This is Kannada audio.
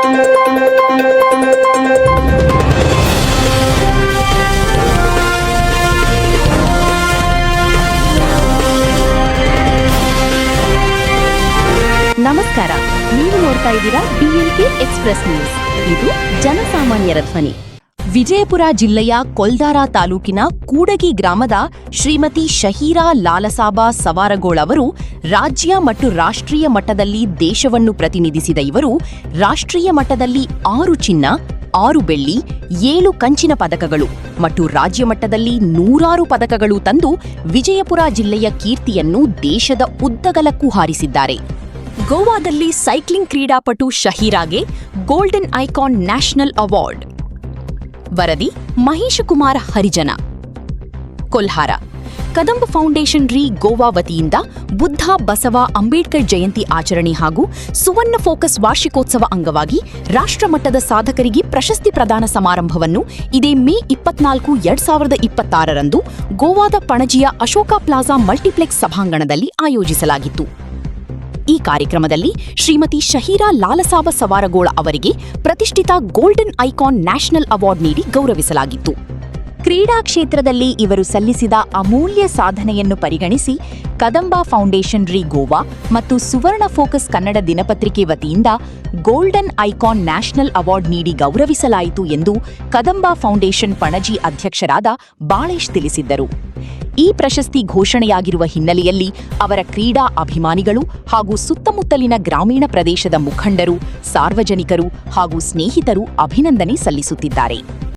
ನಮಸ್ಕಾರ, ನೀವು ನೋಡ್ತಾ ಇದ್ದೀರಾ BNK ಎಕ್ಸ್‌ಪ್ರೆಸ್ ನ್ಯೂಸ್. ಇದು ಜನಸಾಮಾನ್ಯರ ಧ್ವನಿ. ವಿಜಯಪುರ ಜಿಲ್ಲೆಯ ಕೊಲ್ದಾರ ತಾಲೂಕಿನ ಕೂಡಗಿ ಗ್ರಾಮದ ಶ್ರೀಮತಿ ಶಹೀರಾ ಲಾಲಸಾಬಾ ಸವಾರಗೋಳ್ ಅವರು ರಾಜ್ಯ ಮತ್ತು ರಾಷ್ಟ್ರೀಯ ಮಟ್ಟದಲ್ಲಿ ದೇಶವನ್ನು ಪ್ರತಿನಿಧಿಸಿದ ಇವರು ರಾಷ್ಟ್ರೀಯ ಮಟ್ಟದಲ್ಲಿ 6 ಚಿನ್ನ, 6 ಬೆಳ್ಳಿ, 7 ಕಂಚಿನ ಪದಕಗಳು ಮತ್ತು ರಾಜ್ಯ ಮಟ್ಟದಲ್ಲಿ 100 ಪದಕಗಳು ತಂದು ವಿಜಯಪುರ ಜಿಲ್ಲೆಯ ಕೀರ್ತಿಯನ್ನು ದೇಶದ ಉದ್ದಗಲಕ್ಕೂ ಹಾರಿಸಿದ್ದಾರೆ. ಗೋವಾದಲ್ಲಿ ಸೈಕ್ಲಿಂಗ್ ಕ್ರೀಡಾಪಟು ಶಹೀರಾಗೆ ಗೋಲ್ಡನ್ ಐಕಾನ್ ನ್ಯಾಷನಲ್ ಅವಾರ್ಡ್. ವರದಿ ಮಹೇಶಕುಮಾರ ಹರಿಜನ. ಕೊಲ್ಹಾರ ಕದಂಬ ಫೌಂಡೇಶನ್ ಗೋವಾ ವತಿಯಿಂದ ಬುದ್ಧ ಬಸವ ಅಂಬೇಡ್ಕರ್ ಜಯಂತಿ ಆಚರಣೆ ಹಾಗೂ ಸುವರ್ಣ ಫೋಕಸ್ ವಾರ್ಷಿಕೋತ್ಸವ ಅಂಗವಾಗಿ ರಾಷ್ಟ್ರಮಟ್ಟದ ಸಾಧಕರಿಗೆ ಪ್ರಶಸ್ತಿ ಪ್ರದಾನ ಸಮಾರಂಭವನ್ನು ಇದೇ ಮೇ 24, 2026 ರಂದು ಗೋವಾದ ಪಣಜಿಯ ಅಶೋಕ ಪ್ಲಾಜಾ ಮಲ್ಟಿಪ್ಲೆಕ್ಸ್ ಸಭಾಂಗಣದಲ್ಲಿ ಆಯೋಜಿಸಲಾಗಿತ್ತು. ಈ ಕಾರ್ಯಕ್ರಮದಲ್ಲಿ ಶ್ರೀಮತಿ ಶಹೀರಾ ಲಾಲಸಾಬಾ ಸವಾರಗೋಳ ಅವರಿಗೆ ಪ್ರತಿಷ್ಠಿತ ಗೋಲ್ಡನ್ ಐಕಾನ್ ನ್ಯಾಷನಲ್ ಅವಾರ್ಡ್ ನೀಡಿ ಗೌರವಿಸಲಾಗಿತ್ತು. ಕ್ರೀಡಾ ಕ್ಷೇತ್ರದಲ್ಲಿ ಇವರು ಸಲ್ಲಿಸಿದ ಅಮೂಲ್ಯ ಸಾಧನೆಯನ್ನು ಪರಿಗಣಿಸಿ ಕದಂಬ ಫೌಂಡೇಶನ್ ಗೋವಾ ಮತ್ತು ಸುವರ್ಣ ಫೋಕಸ್ ಕನ್ನಡ ದಿನಪತ್ರಿಕೆ ವತಿಯಿಂದ ಗೋಲ್ಡನ್ ಐಕಾನ್ ನ್ಯಾಷನಲ್ ಅವಾರ್ಡ್ ನೀಡಿ ಗೌರವಿಸಲಾಯಿತು ಎಂದು ಕದಂಬ ಫೌಂಡೇಶನ್ ಪಣಜಿ ಅಧ್ಯಕ್ಷರಾದ ಬಾಳೇಶ್ ತಿಳಿಸಿದ್ದರು. ಈ ಪ್ರಶಸ್ತಿ ಘೋಷಣೆಯಾಗಿರುವ ಹಿನ್ನೆಲೆಯಲ್ಲಿ ಅವರ ಕ್ರೀಡಾ ಅಭಿಮಾನಿಗಳು ಹಾಗೂ ಸುತ್ತಮುತ್ತಲಿನ ಗ್ರಾಮೀಣ ಪ್ರದೇಶದ ಮುಖಂಡರು, ಸಾರ್ವಜನಿಕರು ಹಾಗೂ ಸ್ನೇಹಿತರು ಅಭಿನಂದನೆ ಸಲ್ಲಿಸುತ್ತಿದ್ದಾರೆ.